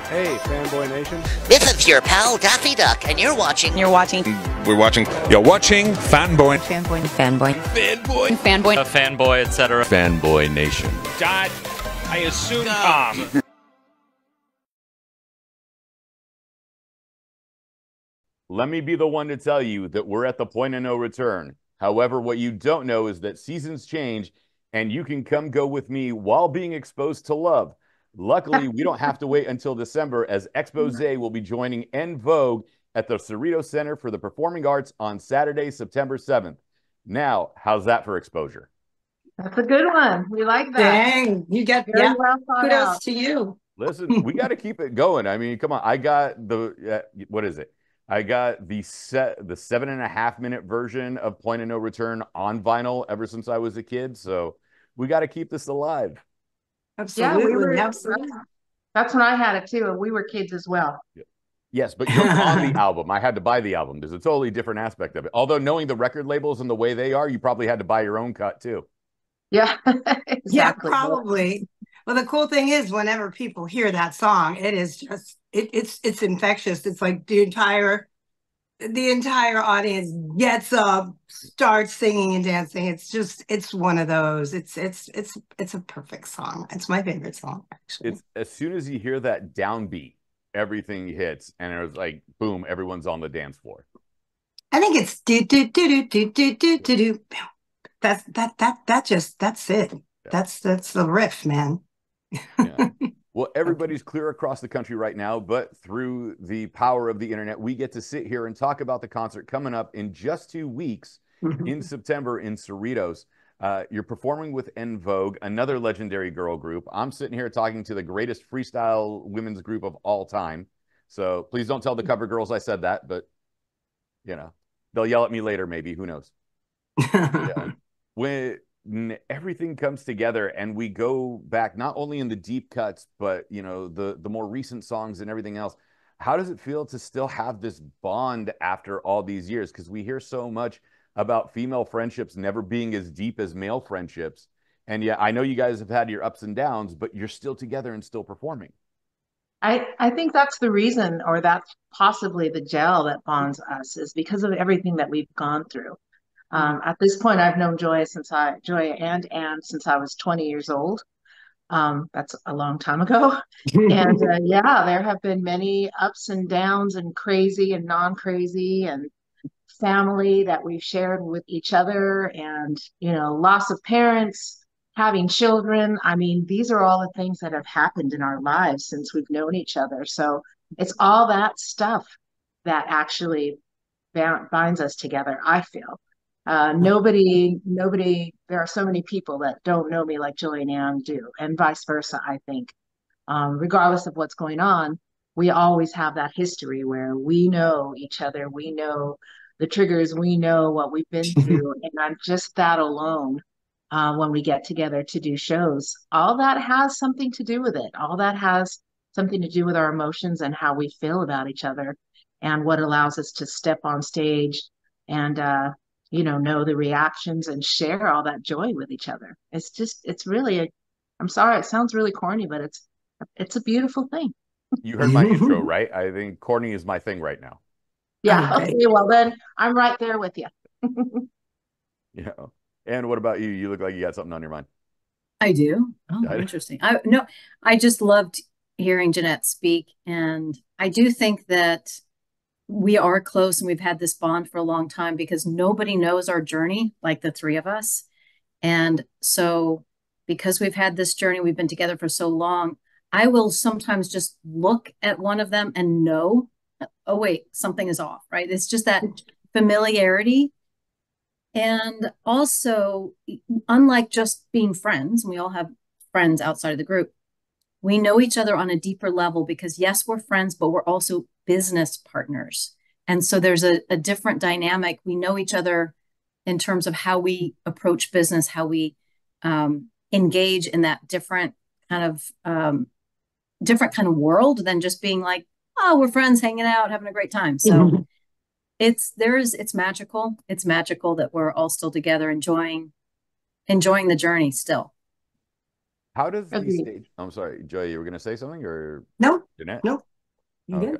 Hey, Fanboy Nation. This is your pal Daffy Duck, and you're watching. You're watching. We're watching. You're watching Fanboy. Fanboy. Fanboy. Fanboy. Fanboy. Fanboy, etc. Fanboy Nation. Dot. I assume com. Let me be the one to tell you that we're at the point of no return. However, what you don't know is that seasons change, and you can come go with me while being exposed to love. Luckily, we don't have to wait until December, as Exposé will be joining En Vogue at the Cerritos Center for the Performing Arts on Saturday, September 7th. Now, how's that for exposure? That's a good one. We like that. Dang, you get very well thought kudos out. to you. Listen, we got to keep it going. I mean, come on. I got the, what is it? I got the 7.5-minute version of Point of No Return on vinyl ever since I was a kid. So we got to keep this alive. Absolutely, absolutely. That's when I had it too, and we were kids as well. Yes, but you're on the album. I had to buy the album. There's a totally different aspect of it. Although knowing the record labels and the way they are, you probably had to buy your own cut too. Yeah, exactly. Yeah, probably. Well, the cool thing is, whenever people hear that song, it is just it's infectious. It's like the entire audience gets up, starts singing and dancing. It's one of those. It's a perfect song. It's my favorite song, actually. It's as soon as you hear that downbeat, everything hits, and it was like boom, everyone's on the dance floor. I think it's do do do do do do do do. That's it. Yeah. That's the riff, man. Yeah. Well, everybody's clear across the country right now, but through the power of the internet, we get to sit here and talk about the concert coming up in just 2 weeks in September in Cerritos. You're performing with En Vogue, another legendary girl group. I'm sitting here talking to the greatest freestyle women's group of all time. So please don't tell the cover girls I said that, but you know, they'll yell at me later, maybe. Who knows? Yeah. When everything comes together and we go back not only in the deep cuts, but you know, the more recent songs and everything else, how does it feel to still have this bond after all these years? Because we hear so much about female friendships never being as deep as male friendships, and yeah, I know you guys have had your ups and downs, but you're still together and still performing. I think that's the reason, or that's possibly the gel that bonds us, is because of everything that we've gone through. At this point, I've known Gioia and Ann since I was 20 years old. That's a long time ago. And yeah, there have been many ups and downs and crazy and non-crazy and family that we've shared with each other, and, you know, loss of parents, having children. I mean, these are all the things that have happened in our lives since we've known each other. So it's all that stuff that actually binds us together, I feel. Nobody, there are so many people that don't know me like Gioia and Ann do, and vice versa, I think. Regardless of what's going on, we always have that history where we know each other, we know the triggers, we know what we've been through, and just that alone, when we get together to do shows, all that has something to do with it. All that has something to do with our emotions and how we feel about each other, and what allows us to step on stage and, you know the reactions and share all that joy with each other. It's really I'm sorry, it sounds really corny, but it's a beautiful thing. You heard my intro, right? I think corny is my thing right now. Yeah. Okay. Well, then I'm right there with you. Yeah. And what about you? You look like you got something on your mind. I do. Oh, interesting. I just loved hearing Jeanette speak, and I do think that we are close and we've had this bond for a long time because nobody knows our journey like the three of us. And so because we've had this journey, we've been together for so long, I will sometimes just look at one of them and know, oh, wait, something is off, right? It's just that familiarity. And also, unlike just being friends, we all have friends outside of the group, we know each other on a deeper level because, yes, we're friends, but we're also business partners. And so there's a different dynamic. We know each other in terms of how we approach business, how we engage in that different kind of world than just being like, oh, we're friends hanging out, having a great time. So it's magical. It's magical that we're all still together, enjoying the journey still. How does the stage? I'm sorry, Gioia, you were going to say something, or no? Jeanette? Nope. You Okay.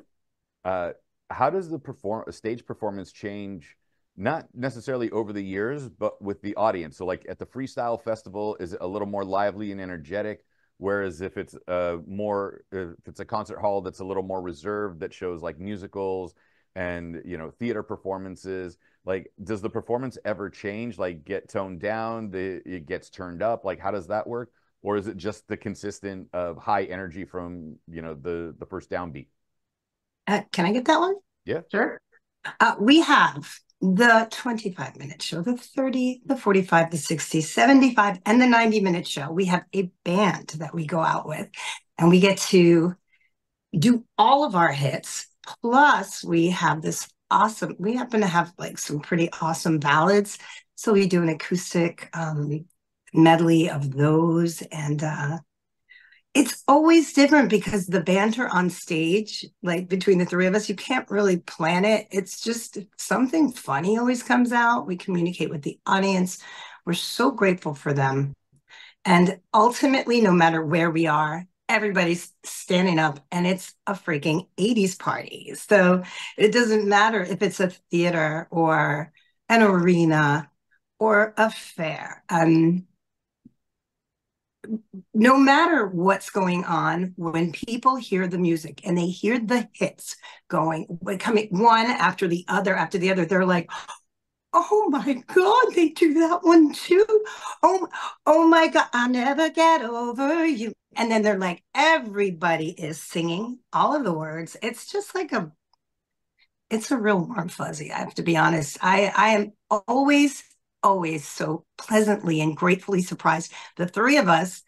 good? How does the stage performance change, not necessarily over the years, but with the audience? So like at the Freestyle Festival, is it a little more lively and energetic? Whereas if it's if it's a concert hall that's a little more reserved, that shows like musicals and, you know, theater performances, like does the performance ever change, like get toned down, it gets turned up? Like how does that work? Or is it just the consistent of high energy from, you know, the first downbeat? Can I get that one? Yeah. Sure. We have the 25-minute show, the 30, the 45, the 60, 75, and the 90-minute show. We have a band that we go out with, and we get to do all of our hits. Plus, we have this awesome, we happen to have like some pretty awesome ballads. So we do an acoustic medley of those. And it's always different because the banter on stage, like between the three of us, you can't really plan it. It's just something funny always comes out. We communicate with the audience. We're so grateful for them. And ultimately, no matter where we are, everybody's standing up and it's a freaking 80s party. So it doesn't matter if it's a theater or an arena or a fair. No matter what's going on, when people hear the music and they hear the hits coming one after the other, they're like, oh my God, they do that one too. Oh my God, I'll never get over you. And then they're like, everybody is singing all of the words. It's just like it's a real warm fuzzy. I have to be honest. I am always so pleasantly and gratefully surprised. The three of us,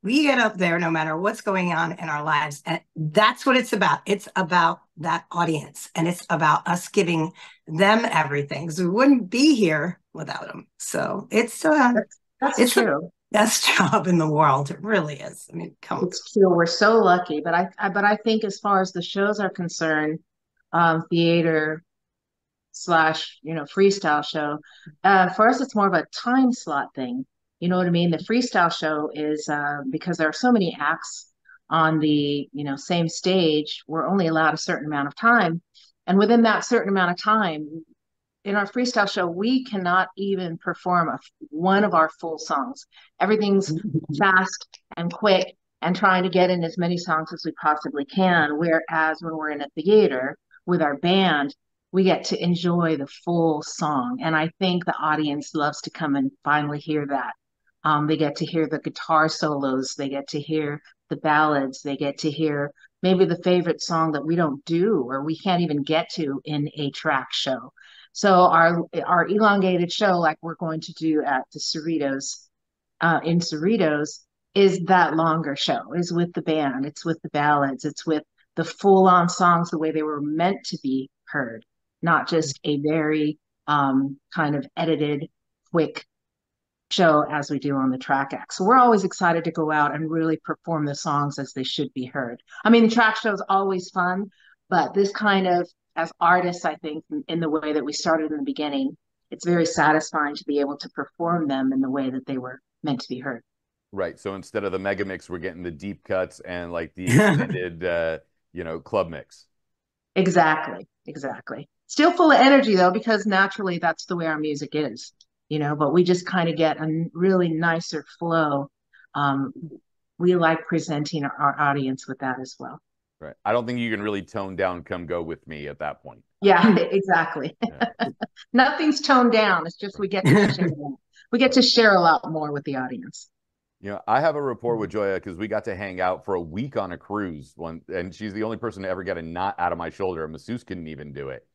we get up there no matter what's going on in our lives. And that's what it's about. It's about that audience. And it's about us giving them everything. Because we wouldn't be here without them. So it's that's true. The best job in the world. It really is. I mean, come on. It's true. We're so lucky. But I think as far as the shows are concerned, theater / freestyle show, for us it's more of a time slot thing. You know what I mean? The freestyle show is because there are so many acts on the same stage, we're only allowed a certain amount of time, and within that certain amount of time in our freestyle show we cannot even perform one of our full songs. Everything's fast and quick and trying to get in as many songs as we possibly can, whereas when we're in a theater with our band, we get to enjoy the full song. And I think the audience loves to come and finally hear that. They get to hear the guitar solos. They get to hear the ballads. They get to hear maybe the favorite song that we don't do or we can't even get to in a track show. So our elongated show, like we're going to do at the Cerritos, in Cerritos, is that longer show. Is with the band. It's with the ballads. It's with the full-on songs the way they were meant to be heard. Not just a very kind of edited, quick show as we do on the track act. So we're always excited to go out and really perform the songs as they should be heard. I mean, the track show is always fun, but this kind of, as artists, I think, in the way that we started in the beginning, it's very satisfying to be able to perform them in the way that they were meant to be heard. Right. So instead of the mega mix, we're getting the deep cuts and like the extended, club mix. Exactly. Still full of energy though, because naturally that's the way our music is, but we just kind of get a really nicer flow. We like presenting our audience with that as well. Right. I don't think you can really tone down Come Go With Me at that point. Yeah, exactly. Yeah. Nothing's toned down. It's just we get to share a lot more with the audience. I have a rapport with Gioia because we got to hang out for a week on a cruise and she's the only person to ever get a knot out of my shoulder. A masseuse couldn't even do it.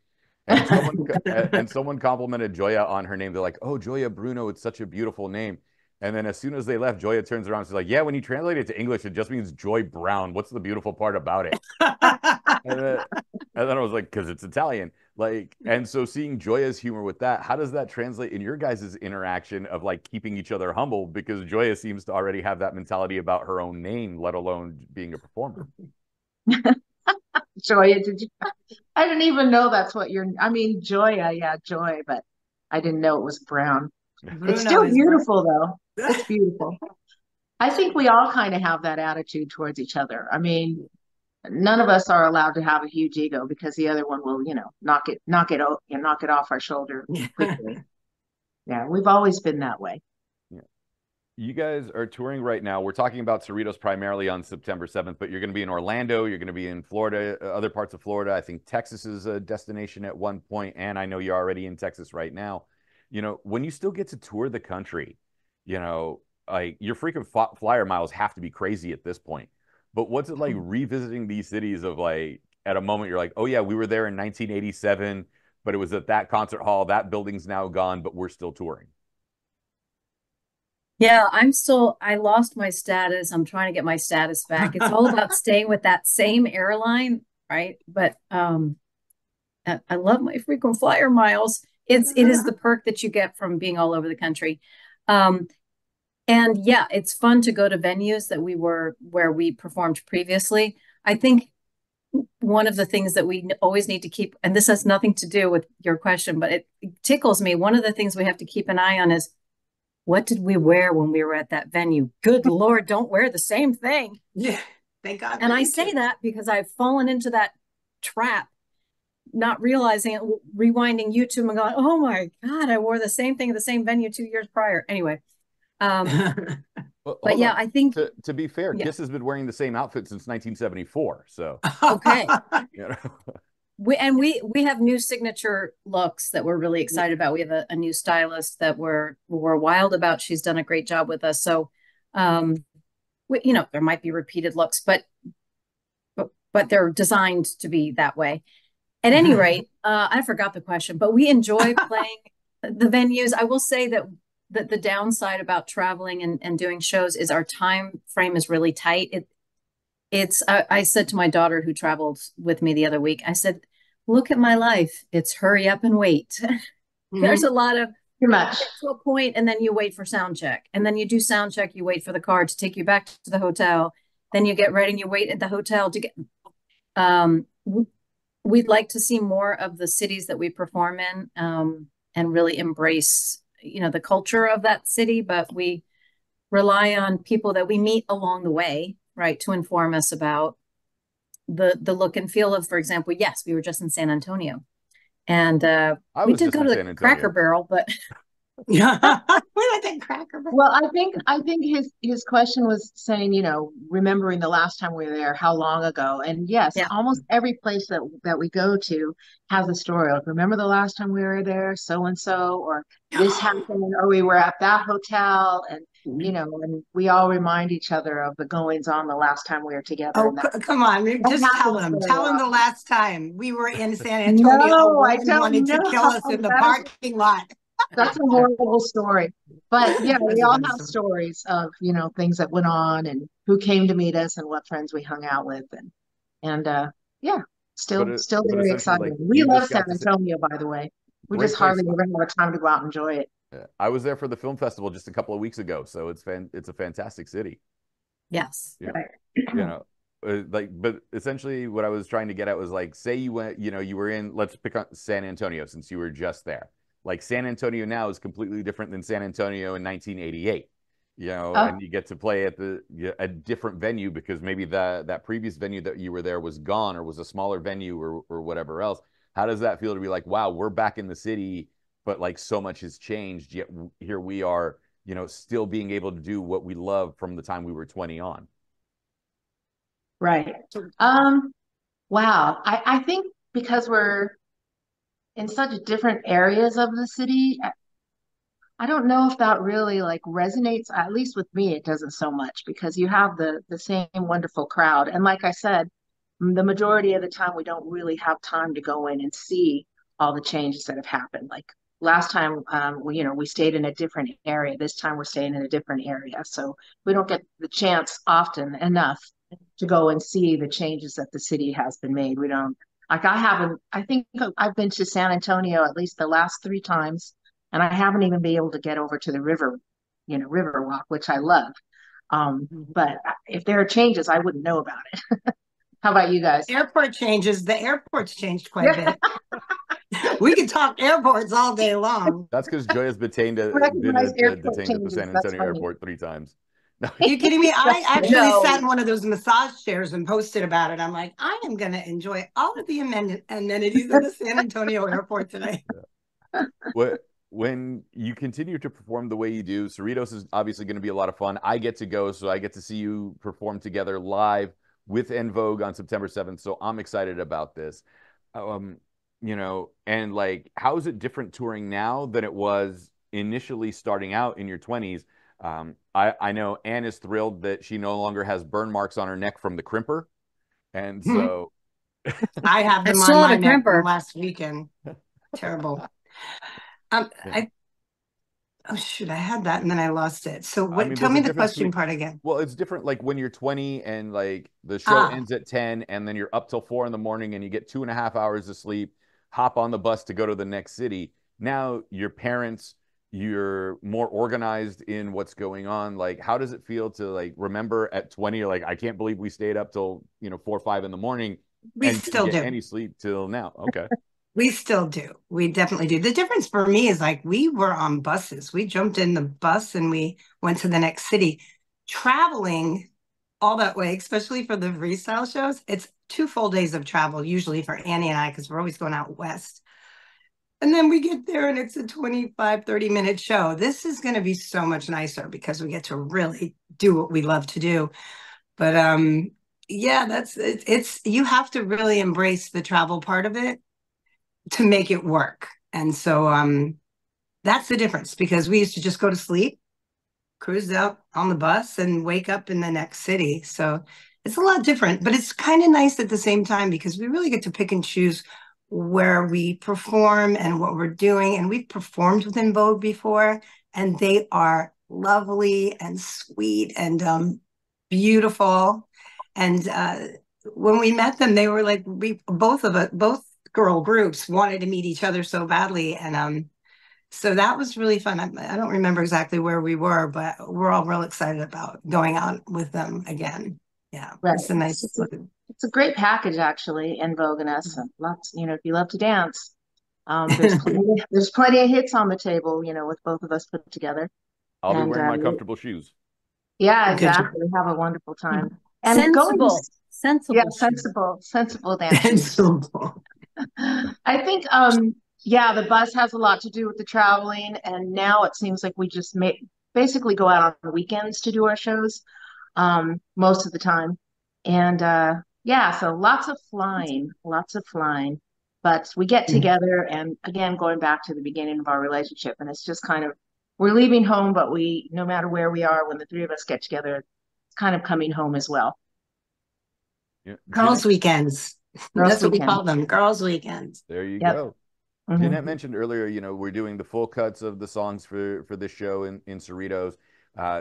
And someone complimented Gioia on her name. They're like, "Oh, Gioia Bruno, it's such a beautiful name." And then as soon as they left, Gioia turns around and she's like, "Yeah, when you translate it to English, it just means Joy Brown. What's the beautiful part about it?" and then I was like, "Because it's Italian." And so seeing Gioia's humor with that, how does that translate in your guys' interaction of like keeping each other humble? Because Gioia seems to already have that mentality about her own name, let alone being a performer. Gioia, I didn't even know that's what Gioia, yeah, Joy, but I didn't know it was Brown. Bruno, it's still beautiful though. It's beautiful. I think we all kind of have that attitude towards each other. I mean, none of us are allowed to have a huge ego because the other one will, knock it off our shoulder quickly. Yeah, we've always been that way. Yeah. You guys are touring right now. We're talking about Cerritos primarily on September 7th, but you're going to be in Orlando. You're going to be in Florida, other parts of Florida. I think Texas is a destination at one point, and I know you're already in Texas right now. When you still get to tour the country, like your freaking flyer miles have to be crazy at this point. But what's it like revisiting these cities of like, at a moment you're like, oh yeah, we were there in 1987, but it was at that concert hall, that building's now gone, but we're still touring. Yeah, I lost my status. I'm trying to get my status back. It's all about staying with that same airline, right? But I love my frequent flyer miles. It is the perk that you get from being all over the country. And yeah, it's fun to go to venues where we performed previously. I think one of the things that we always need to keep, and this has nothing to do with your question, but it tickles me. One of the things we have to keep an eye on is, what did we wear when we were at that venue? Good Lord, don't wear the same thing. Yeah, thank God. And I say that because I've fallen into that trap, not realizing it, rewinding YouTube and going, oh my God, I wore the same thing at the same venue 2 years prior. Anyway. But yeah, I think to be fair, Kiss has been wearing the same outfit since 1974. So okay. We have new signature looks that we're really excited about. We have a new stylist that we're wild about. She's done a great job with us. So there might be repeated looks, but they're designed to be that way. At any rate, I forgot the question, but we enjoy playing the venues. I will say that the downside about traveling and doing shows is our time frame is really tight. I said to my daughter who traveled with me the other week, I said, look at my life. It's hurry up and wait. There's a lot of too much to a point, and then you wait for sound check, and then you do sound check. You wait for the car to take you back to the hotel. Then you get ready and you wait at the hotel to get. We'd like to see more of the cities that we perform in, and really embrace the culture of that city, but we rely on people that we meet along the way, right, to inform us about the look and feel of, for example, yes, we were just in San Antonio, and we did go to the Cracker Barrel, but yeah, I think Cracker Barrel. Well, I think his question was saying, remembering the last time we were there, how long ago? And yes, almost every place that we go to has a story. Like, remember the last time we were there, so and so, or this happened, or we were at that hotel, and and we all remind each other of the goings on the last time we were together. Oh, come on, just tell them the last time we were in San Antonio. No, I don't wanted to kill us in the parking lot. That's a horrible story. But yeah, we all have stories of, things that went on and who came to meet us and what friends we hung out with. And still very exciting. Like, we love San Antonio, by the way. We just hardly ever have time to go out and enjoy it. Yeah. I was there for the film festival just a couple of weeks ago, so it's a fantastic city. Yes. Yeah. But essentially what I was trying to get at was like, say you went, you were in, let's pick on San Antonio since you were just there. Like San Antonio now is completely different than San Antonio in 1988, and you get to play at a different venue because maybe that previous venue that you were there was gone or was a smaller venue or whatever else. How does that feel to be like, wow, we're back in the city, but like so much has changed, yet here we are, still being able to do what we love from the time we were 20 on. Right. Wow. I think because we're in such different areas of the city, I don't know if that really like resonates. At least with me, it doesn't so much because you have the same wonderful crowd. And like I said, the majority of the time, we don't really have time to go in and see all the changes that have happened. Like last time, we stayed in a different area. This time we're staying in a different area. So we don't get the chance often enough to go and see the changes that the city has been made. We don't. Like I think I've been to San Antonio at least the last 3 times, and I haven't even been able to get over to the river walk, which I love. But if there are changes, I wouldn't know about it. How about you guys? Airport changes. The airport's changed quite a bit. We can talk airports all day long. That's because Gioia's been detained at the San Antonio airport 3 times. Are you kidding me? I actually No. sat in one of those massage chairs and posted about it. I'm like, I am going to enjoy all of the amenities of the San Antonio airport today. When you continue to perform the way you do, Cerritos is obviously going to be a lot of fun. I get to go, so I get to see you perform together live with En Vogue on September 7th. So I'm excited about this. You know, and like, how is it different touring now than it was initially starting out in your 20s? I know Ann is thrilled that she no longer has burn marks on her neck from the crimper. And so I have them on my neck from last weekend. Terrible. Oh shoot, I had that and then I lost it. So what, tell me the question part again. Well, it's different like when you're 20 and like the show ends at 10 and then you're up till 4 in the morning and you get 2.5 hours of sleep, hop on the bus to go to the next city. Now your parents, you're more organized in what's going on. Like, how does it feel to like remember at 20, like, I can't believe we stayed up till, 4 or 5 in the morning. We still do any sleep till now. Okay. We still do. We definitely do. The difference for me is like we were on buses. We jumped in the bus and we went to the next city. Traveling all that way, especially for the freestyle shows, it's 2 full days of travel, usually for Annie and I, because we're always going out west. And then we get there and it's a 25, 30-minute show. This is going to be so much nicer because we get to really do what we love to do. But yeah, it's you have to really embrace the travel part of it to make it work. And so that's the difference, because we used to just go to sleep, cruise out on the bus and wake up in the next city. So it's a lot different, but it's kind of nice at the same time because we really get to pick and choose where we perform and what we're doing. And we've performed with En Vogue before, and they are lovely and sweet and beautiful. And when we met them, they were like, both girl groups wanted to meet each other so badly. And so that was really fun. I don't remember exactly where we were, but we're all real excited about going out with them again. Yeah, right. It's a great package, actually, En Vogue and us. Lots, if you love to dance, there's plenty of hits on the table, with both of us put together. I'll be wearing my comfortable shoes. Yeah, exactly. We have a wonderful time. And sensible dancing. Sensible. I think, the bus has a lot to do with the traveling, and now it seems like we just basically go out on the weekends to do our shows, most of the time, and so lots of flying, but we get together, and again, going back to the beginning of our relationship, and it's just kind of, we're leaving home, but no matter where we are, when the 3 of us get together, it's kind of coming home as well. Yeah. Girls' weekends. That's what we call them, girls' weekends. There you go. Mm-hmm. Jeanette mentioned earlier, we're doing the full cuts of the songs for this show in Cerritos.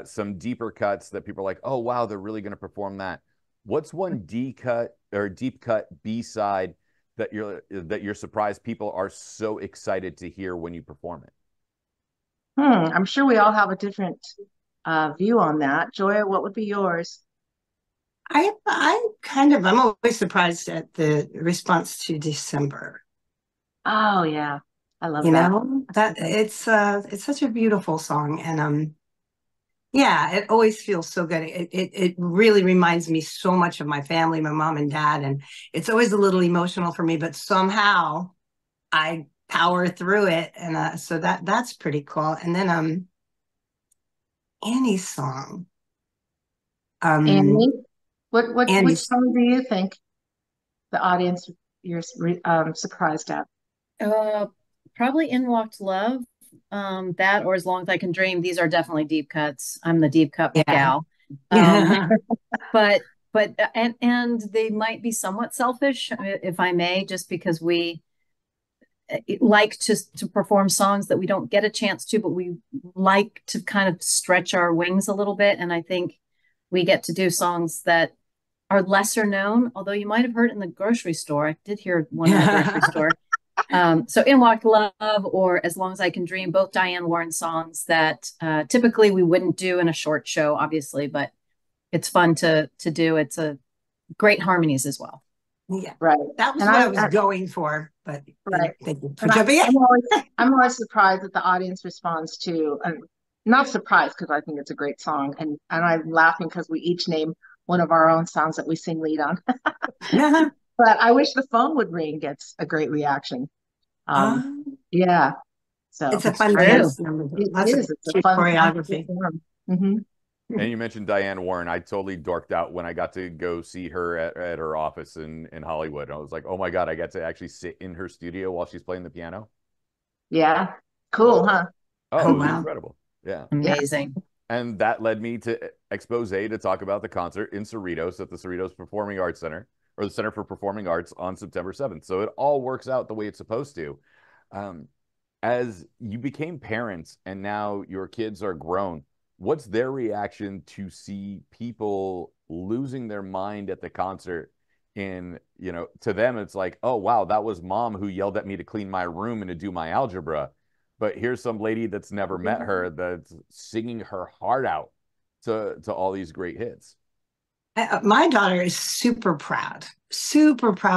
Some deeper cuts that people are like, oh wow, they're really going to perform that. What's one deep cut B-side that you're surprised people are so excited to hear when you perform it? I'm sure we all have a different view on that. Gioia, what would be yours? I'm always surprised at the response to December. Oh yeah, I love that it's such a beautiful song, and it always feels so good. It really reminds me so much of my family, my mom and dad, and it's always a little emotional for me, but somehow I power through it, and so that's pretty cool. And then Annie's song. Annie, which song do you think the audience you're surprised at? Probably In Walked Love. That, or As Long as I Can Dream. These are definitely deep cuts. I'm the deep cut gal. But they might be somewhat selfish, if I may, just because we like to perform songs that we don't get a chance to, but we like to kind of stretch our wings a little bit. And I think we get to do songs that are lesser known, although you might have heard it in the grocery store. I did hear one in the grocery store. So In Walked Love or As Long as I Can Dream, both Diane Warren songs that typically we wouldn't do in a short show, obviously, but it's fun to do. It's a great harmonies as well. Yeah, right. That was what I was going for, but right. I'm always surprised that the audience responds to not surprised because I think it's a great song, and I'm laughing because we each name one of our own songs that we sing lead on. But I wish the phone would ring gets a great reaction. Yeah, so it's a fun dance number. It is. It's a fun choreography. Mm-hmm. And you mentioned Diane Warren. I totally dorked out when I got to go see her at her office in Hollywood. I was like, oh my God, I got to actually sit in her studio while she's playing the piano. Yeah. Cool, huh? Oh, it was incredible. Yeah. Amazing. And that led me to Exposé to talk about the concert in Cerritos at the Cerritos Performing Arts Center, or the Center for Performing Arts, on September 7th. So it all works out the way it's supposed to. As you became parents and now your kids are grown, what's their reaction to see people losing their mind at the concert? In, you know, to them, it's like, oh, wow, that was mom who yelled at me to clean my room and to do my algebra. But here's some lady that's never met her that's singing her heart out to all these great hits. My daughter is super proud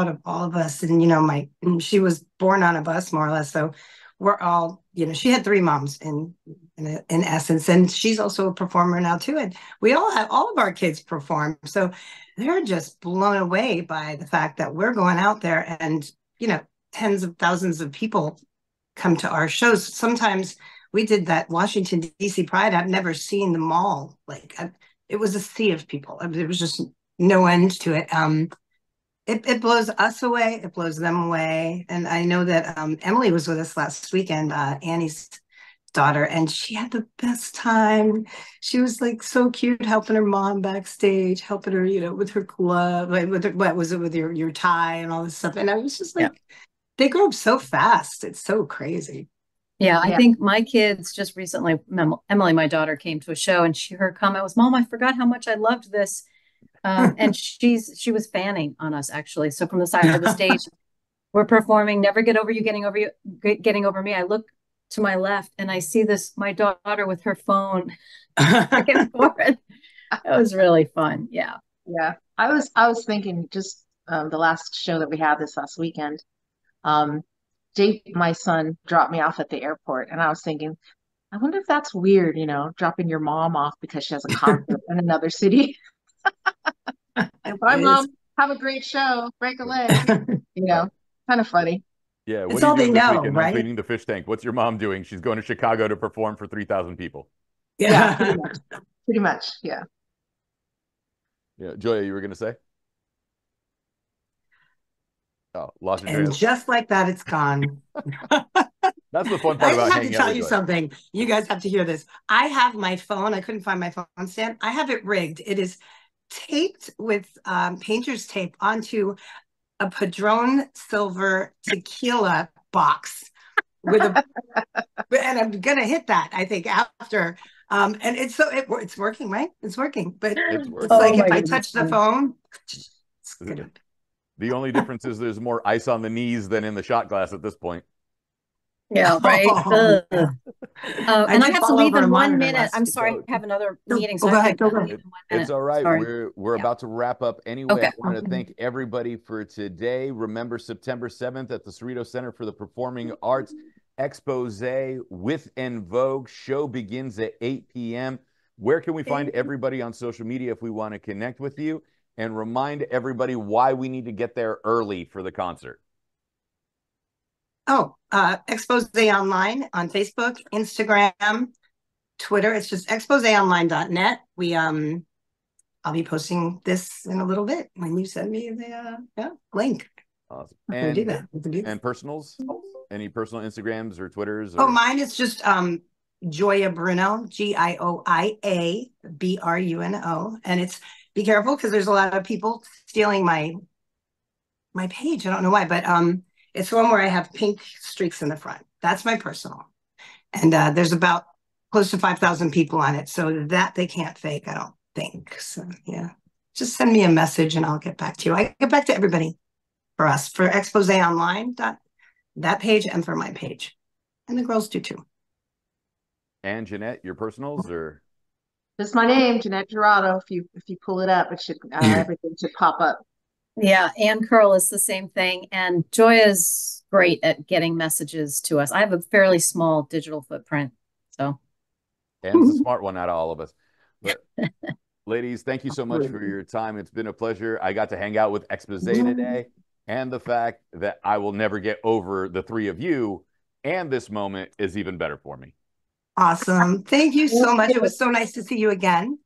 of all of us. And, you know, she was born on a bus, more or less. So we're all, you know, she had 3 moms in essence. And she's also a performer now, too. And we all of our kids perform. So they're just blown away by the fact that we're going out there and, you know, tens of thousands of people come to our shows. Sometimes we did that Washington, D.C. Pride. I've never seen the mall. It was a sea of people. There was just no end to it. It blows us away. It blows them away. And I know that Emily was with us last weekend, Annie's daughter, and she had the best time. She was like so cute, helping her mom backstage, helping her, you know, with her glove, like with your tie and all this stuff. And I was just like, they grow up so fast. It's so crazy. Yeah, I think my kids just recently, Emily, my daughter, came to a show, and her comment was, "Mom, I forgot how much I loved this." And she was fanning on us, actually. So from the side of the stage, we're performing "Never Get Over You, Getting Over Me." I look to my left and I see my daughter with her phone back and forth. It was really fun. Yeah. Yeah. I was thinking just the last show that we had this last weekend. Jake, my son, dropped me off at the airport, and I was thinking, I wonder if that's weird, you know, dropping your mom off because she has a concert in another city. Bye, Mom. Have a great show. Break a leg. You know, kind of funny. Yeah, it's all they know, right? I'm cleaning the fish tank. What's your mom doing? She's going to Chicago to perform for 3,000 people. Yeah, pretty much. Yeah. Yeah, Gioia, you were going to say? Oh, lost your and just like that, it's gone. That's the fun part about hanging out. I have to tell you something. You guys have to hear this. I have my phone. I couldn't find my phone stand. I have it rigged. It is taped with painter's tape onto a Padron silver tequila box with a, and I'm gonna hit that, I think, after. And it's working, right? It's working, but it's like if I touch the phone, it's gonna. The only difference is there's more ice on the knees than in the shot glass at this point. Yeah, right. And I have to leave in 1 minute. I'm sorry, I have another meeting. So go ahead. It's all right. Sorry. We're about to wrap up anyway. Okay. I want to thank everybody for today. Remember, September 7th at the Cerritos Center for the Performing Arts, Exposé with En Vogue. Show begins at 8 p.m. Where can we find everybody on social media if we want to connect with you? And remind everybody why we need to get there early for the concert. Exposé Online on Facebook, Instagram, Twitter. It's just exposeonline.net. I'll be posting this in a little bit when you send me the link. Awesome. And do that. And personals? Any personal Instagrams or Twitters? Or... mine is just Gioia Bruno, Gioia Bruno, and it's, be careful because there's a lot of people stealing my page. I don't know why, but it's one where I have pink streaks in the front. That's my personal. And there's about close to 5,000 people on it. So that they can't fake, I don't think. So yeah, just send me a message and I'll get back to you. I get back to everybody for Exposé Online, that page, and for my page. And the girls do too. And Jeanette, your personals or? Just my name, Jeanette Jurado. If you pull it up, it should everything should pop up. Yeah, Ann Curless, the same thing. And Gioia's great at getting messages to us. I have a fairly small digital footprint, so Ann's the smart one out of all of us. But ladies, thank you so much for your time. It's been a pleasure. I got to hang out with Exposé today, and the fact that I will never get over the three of you and this moment is even better for me. Awesome. Thank you so much. It was so nice to see you again.